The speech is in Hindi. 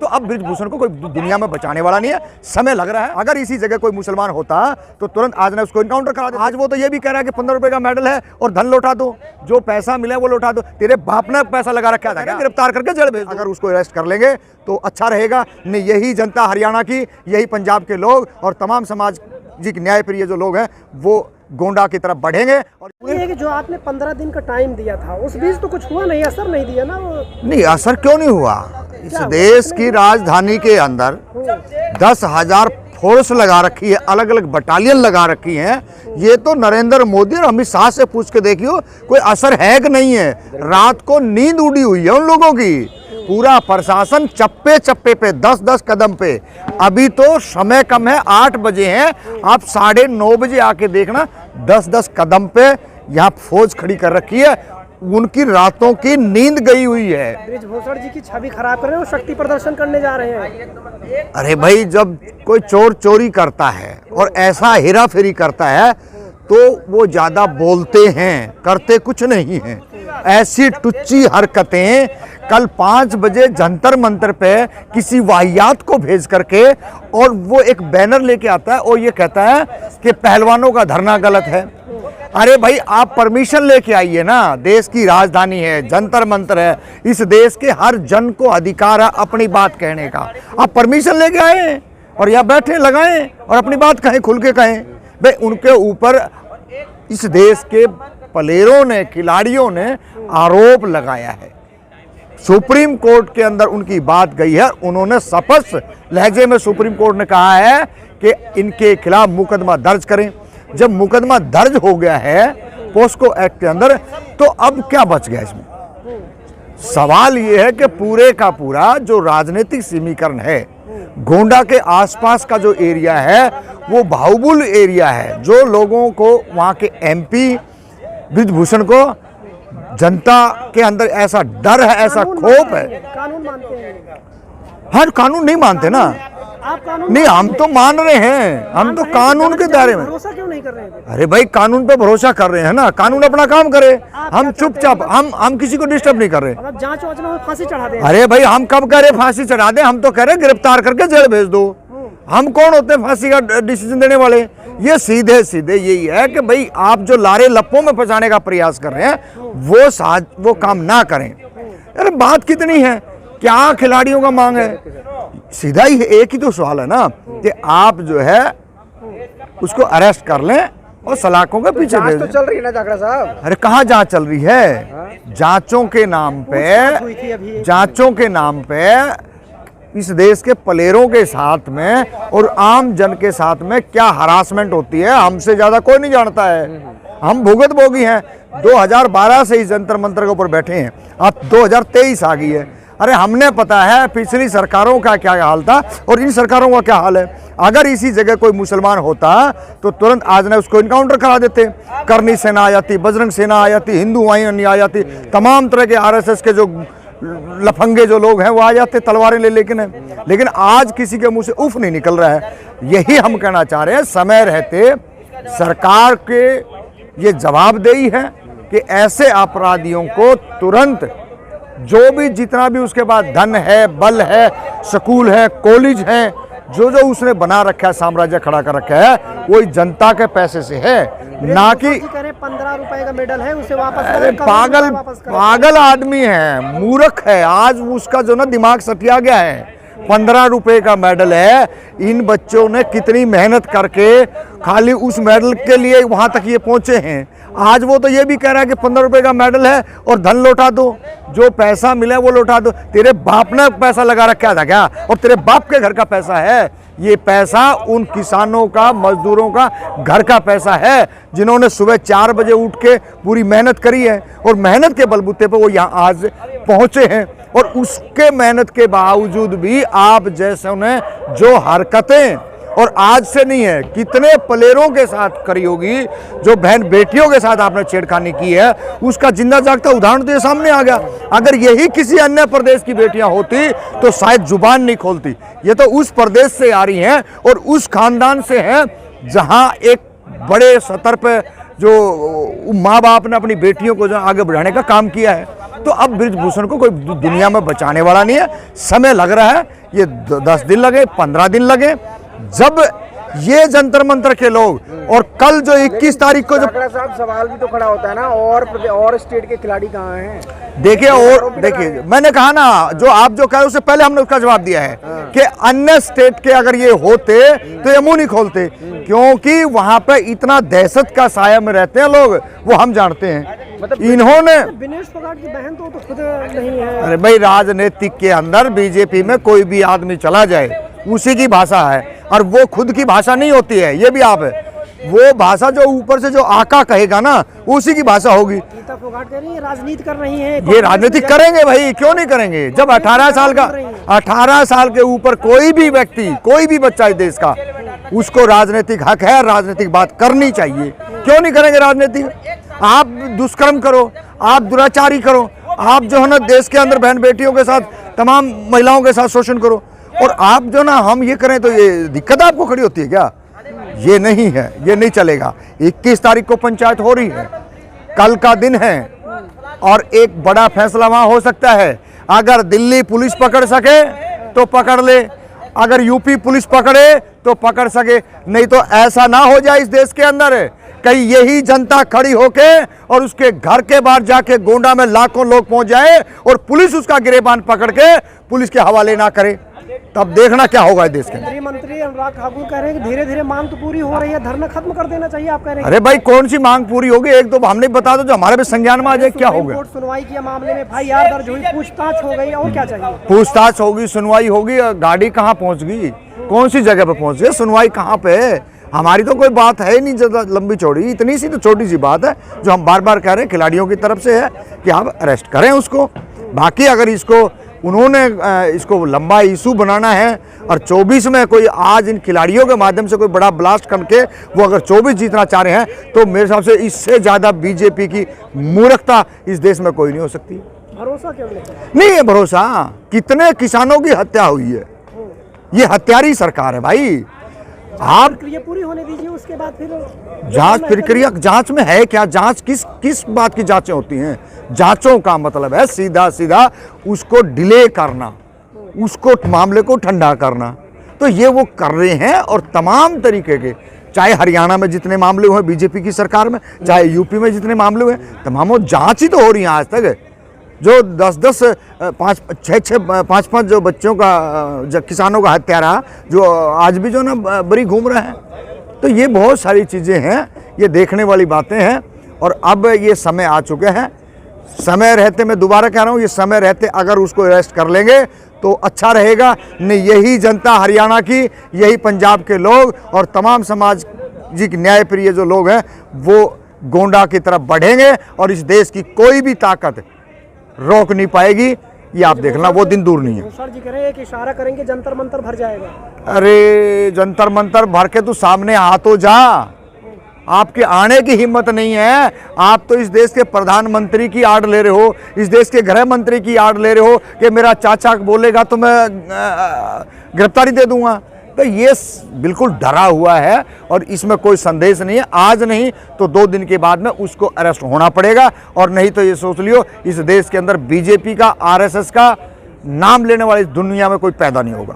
तो अब बृजभूषण को कोई दुनिया में बचाने वाला नहीं है, समय लग रहा है। अगर इसी जगह कोई मुसलमान होता तो तुरंत आज ने उसको इनकाउंटर करा दिया। आज वो तो ये भी कह रहा है कि 15 रुपए का मेडल है और धन लौटा दो, जो पैसा मिले वो लौटा दो। तेरे बाप ने पैसा लगा रखा था क्या? गिरफ्तार करके जेल भेज दो। अगर उसको अरेस्ट कर लेंगे तो अच्छा रहेगा। नहीं, यही जनता हरियाणा की, यही पंजाब के लोग और तमाम सामाजिक न्याय प्रिय जो लोग हैं वो गोंडा की तरफ बढ़ेंगे। और ये है कि जो आपने 15 दिन का टाइम दिया था उस बीच तो कुछ हुआ नहीं, असर नहीं दिया ना वो? नहीं, असर क्यों नहीं हुआ? इस देश की राजधानी के अंदर 10,000 फोर्स लगा रखी है, अलग अलग बटालियन लगा रखी हैं। ये तो नरेंद्र मोदी और अमित शाह से पूछ के देखियो कोई असर है कि नहीं है। रात को नींद उड़ी हुई है उन लोगों की। पूरा प्रशासन चप्पे चप्पे पे 10-10 कदम पे। अभी तो समय कम है, 8 बजे हैं, आप 9:30 बजे आके देखना 10-10 कदम पे यहाँ फौज खड़ी कर रखी है। उनकी रातों की नींद गई हुई है। बृजभूषण जी की छवि खराब कर रहे हैं, वो शक्ति प्रदर्शन करने जा रहे हैं। अरे भाई, जब कोई चोर चोरी करता है और ऐसा हेरा फेरी करता है तो वो ज्यादा बोलते हैं, करते कुछ नहीं है। ऐसी टुच्ची हरकतें कल 5 बजे जंतर मंतर पे किसी वाहियात को भेज करके और वो एक बैनर लेके आता है और ये कहता है कि पहलवानों का धरना गलत है। अरे भाई, आप परमिशन लेके आइए ना। देश की राजधानी है, जंतर मंतर है, इस देश के हर जन को अधिकार है अपनी बात कहने का। आप परमिशन लेके आए और यहाँ बैठे लगाएं और अपनी बात कहें, खुल के कहें। भाई, उनके ऊपर इस देश के प्लेयरों ने, खिलाड़ियों ने आरोप लगाया है। सुप्रीम कोर्ट के अंदर उनकी बात गई है। उन्होंने स्पष्ट लहजे में सुप्रीम कोर्ट ने कहा है कि इनके खिलाफ मुकदमा दर्ज करें। जब मुकदमा दर्ज हो गया है पोस्को एक्ट के अंदर, तो अब क्या बच गया इसमें? सवाल ये है कि पूरे का पूरा जो राजनीतिक समीकरण है, गोंडा के आसपास का जो एरिया है वो बाहुबल एरिया है। जो लोगों को वहाँ के MP बृजभूषण को जनता के अंदर ऐसा डर है, ऐसा खौफ है। कानून मानते हैं? हर कानून नहीं मानते ना। आप कानून नहीं, हम तो मान रहे हैं, हम तो कानून के दायरे में। भरोसा क्यों नहीं कर रहे हैं? अरे भाई, कानून पे भरोसा कर रहे हैं ना, कानून अपना काम करे। हम चुपचाप, हम किसी को डिस्टर्ब नहीं कर रहे। जांच वाच में फांसी चढ़ा दें? अरे भाई, हम कब कह रहे फांसी चढ़ा दें? हम तो कह रहे गिरफ्तार करके जेल भेज दो। हम कौन होते हैं फांसी का डिसीजन देने वाले? ये सीधे सीधे यही है कि भाई आप जो लारे लप्पों में फंसाने का प्रयास कर रहे हैं वो काम ना करें। अरे बात कितनी है, क्या खिलाड़ियों का मांग है? सीधा ही एक ही तो सवाल है ना कि आप जो है उसको अरेस्ट कर लें और सलाखों के पीछे भेज दें। तो चल रही है ना जाखड़ा साहब? अरे कहाँ जांच चल रही है? जांचों के नाम पे, जांचों के नाम पे इस देश के प्लेयरों के साथ में और आम जन के साथ में क्या हरासमेंट होती है हमसे ज्यादा कोई नहीं जानता है। हम भुगत भोगी हैं। 2012 से इस जंतर मंतर के ऊपर बैठे हैं, अब 2023 आ गई है। अरे हमने पता है पिछली सरकारों का क्या हाल था और इन सरकारों का क्या हाल है। अगर इसी जगह कोई मुसलमान होता तो तुरंत आज ने उसको इनकाउंटर करा देते। करनी सेना आ जाती, बजरंग सेना आ जाती, हिंदू वाहिनी आ जाती, तमाम तरह के RSS के जो लफंगे जो लोग हैं वो आ जाते तलवारें ले लेकिन आज किसी के मुंह से उफ नहीं निकल रहा है। यही हम कहना चाह रहे हैं, समय रहते सरकार के ये जवाबदेही है कि ऐसे अपराधियों को तुरंत जो भी जितना भी उसके पास धन है, बल है, स्कूल है, कॉलेज है, जो उसने बना रखा है, साम्राज्य खड़ा कर रखा है, वो जनता के पैसे से है, ना कि 15 रुपए का मेडल है उसे वापस करें। अरे पागल आदमी है, मूर्ख है। आज उसका जो ना दिमाग सटिया गया है। 15 रुपए का मेडल है। इन बच्चों ने कितनी मेहनत करके खाली उस मेडल के लिए वहां तक ये पहुंचे हैं। आज वो तो ये भी कह रहा है कि 15 रुपए का मेडल है और धन लौटा दो, जो पैसा मिले वो लौटा दो। तेरे बाप ने पैसा लगा रखा था क्या? और तेरे बाप के घर का पैसा है ये? पैसा उन किसानों का, मजदूरों का घर का पैसा है जिन्होंने सुबह 4 बजे उठ के पूरी मेहनत करी है और मेहनत के बलबूते पर वो यहाँ आज पहुंचे हैं। और उसके मेहनत के बावजूद भी आप जैसे उन्हें जो हरकतें, और आज से नहीं है, कितने प्लेयरों के साथ करी होगी, जो बहन बेटियों के साथ आपने छेड़खानी की है, उसका जिंदा जागता उदाहरण तो ये सामने आ गया। अगर यही किसी अन्य प्रदेश की बेटियां होती तो शायद जुबान नहीं खोलती। ये तो उस प्रदेश से आ रही हैं और उस खानदान से हैं जहां एक बड़े स्तर पे जो माँ बाप ने अपनी बेटियों को जो आगे बढ़ाने का काम किया है। तो अब बृजभूषण को कोई दुनिया में बचाने वाला नहीं है, समय लग रहा है। ये 10 दिन लगे, 15 दिन लगे, जब ये जंतर मंतर के लोग और कल जो 21 तारीख को जो साहब सवाल भी तो खड़ा होता है ना, और स्टेट के खिलाड़ी कहाँ हैं? देखिए, और देखिए मैंने कहा ना, जो आप जो कह रहे हो उससे पहले हमने उसका जवाब दिया है कि अन्य स्टेट के अगर ये होते तो ये मुंह नहीं खोलते, क्योंकि वहां पे इतना दहशत का साया में रहते हैं लोग, वो हम जानते हैं। मतलब इन्होंने विनेश फोगाट की बहन तो खुद नहीं है। अरे भाई, राजनीतिक के अंदर बीजेपी में कोई भी आदमी चला जाए, उसी की भाषा है, और वो खुद की भाषा नहीं होती है, ये भी आप है। वो भाषा जो ऊपर से जो आका कहेगा ना, उसी की भाषा होगी। गीता फोगाट कह रही है राजनीति कर रही है, ये राजनीति करेंगे भाई, क्यों नहीं करेंगे? जब 18 साल के ऊपर कोई भी व्यक्ति, कोई भी बच्चा इस देश का, उसको राजनीतिक हक है, राजनीतिक बात करनी चाहिए। क्यों नहीं करेंगे राजनीति? आप दुष्कर्म करो, आप दुराचारी करो, आप जो है ना देश के अंदर बहन बेटियों के साथ, तमाम महिलाओं के साथ शोषण करो, और आप जो ना हम ये करें तो ये दिक्कत आपको खड़ी होती है क्या? ये नहीं है, ये नहीं चलेगा। 21 तारीख को पंचायत हो रही है, कल का दिन है, और एक बड़ा फैसला वहां हो सकता है। अगर दिल्ली पुलिस पकड़ सके तो पकड़ ले, अगर यूपी पुलिस पकड़े तो पकड़ सके, नहीं तो ऐसा ना हो जाए इस देश के अंदर कहीं यही जनता खड़ी होके और उसके घर के बाहर जाके गोंडा में लाखों लोग पहुंच जाए और पुलिस उसका गिरेबान पकड़ के पुलिस के हवाले ना करे, तब देखना क्या होगा इस देश के अंदर। केंद्रीय मंत्री अनुराग ठाकुर कह रहे हैं कि धीरे धीरे मांग तो पूरी हो रही है, धरना खत्म कर देना चाहिए, आप कह रहे हैं? अरे भाई, कौन सी मांग पूरी होगी? एक दो हमने बता दो जो हमारे भी संज्ञान में आ जाए, क्या हो गया? कोर्ट सुनवाई किया मामले में, FIR दर्ज हुई, पूछताछ हो गई, और क्या चाहिए? पूछताछ होगी, सुनवाई होगी, गाड़ी कहाँ पहुंच गई, कौन सी जगह पे पहुंच गई, सुनवाई कहाँ पे है? हमारी तो कोई बात है ही नहीं ज्यादा लंबी चौड़ी, इतनी सी तो छोटी सी बात है जो हम बार बार कह रहे हैं खिलाड़ियों की तरफ से है कि आप अरेस्ट करें उसको। बाकी अगर इसको उन्होंने इसको लंबा इशू बनाना है और 24 में कोई आज इन खिलाड़ियों के माध्यम से कोई बड़ा ब्लास्ट करके वो अगर 24 जीतना चाह रहे हैं, तो मेरे हिसाब से इससे ज़्यादा बीजेपी की मूर्खता इस देश में कोई नहीं हो सकती। भरोसा क्यों नहीं है भरोसा? कितने किसानों की हत्या हुई है, ये हत्यारी सरकार है भाई। आप प्रक्रिया पूरी होने दीजिए, उसके बाद फिर जांच प्रक्रिया, जांच में है क्या? जांच किस बात की जांचें होती हैं? जांचों का मतलब है सीधा सीधा उसको डिले करना, उसको मामले को ठंडा करना। तो ये वो कर रहे हैं, और तमाम तरीके के, चाहे हरियाणा में जितने मामले हुए बीजेपी की सरकार में, चाहे यूपी में जितने मामले हुए, तमाम जांच ही तो हो रही है आज तक। जो 10-10, 5-5 जो बच्चों का, जो किसानों का हत्या रहा, जो आज भी जो ना बरी घूम रहे हैं, तो ये बहुत सारी चीज़ें हैं, ये देखने वाली बातें हैं। और अब ये समय आ चुके हैं, समय रहते, मैं दोबारा कह रहा हूँ, ये समय रहते अगर उसको अरेस्ट कर लेंगे तो अच्छा रहेगा। नहीं, यही जनता हरियाणा की, यही पंजाब के लोग और तमाम सामाजिक न्याय प्रिय जो लोग हैं, वो गोंडा की तरफ बढ़ेंगे और इस देश की कोई भी ताकत रोक नहीं पाएगी। ये आप देखना, वो दिन दूर नहीं है। सर जी कह रहे हैं कि इशारा करेंगे जंतर मंतर भर जाएगा। अरे जंतर मंतर भर के तू सामने आ तो जा, आपके आने की हिम्मत नहीं है। आप तो इस देश के प्रधानमंत्री की आड़ ले रहे हो, इस देश के गृह मंत्री की आड़ ले रहे हो कि मेरा चाचा बोलेगा तो मैं गिरफ्तारी दे दूंगा। तो ये बिल्कुल डरा हुआ है और इसमें कोई संदेश नहीं है। आज नहीं तो 2 दिन के बाद में उसको अरेस्ट होना पड़ेगा, और नहीं तो ये सोच लियो इस देश के अंदर बीजेपी का, RSS का नाम लेने वाली दुनिया में कोई पैदा नहीं होगा।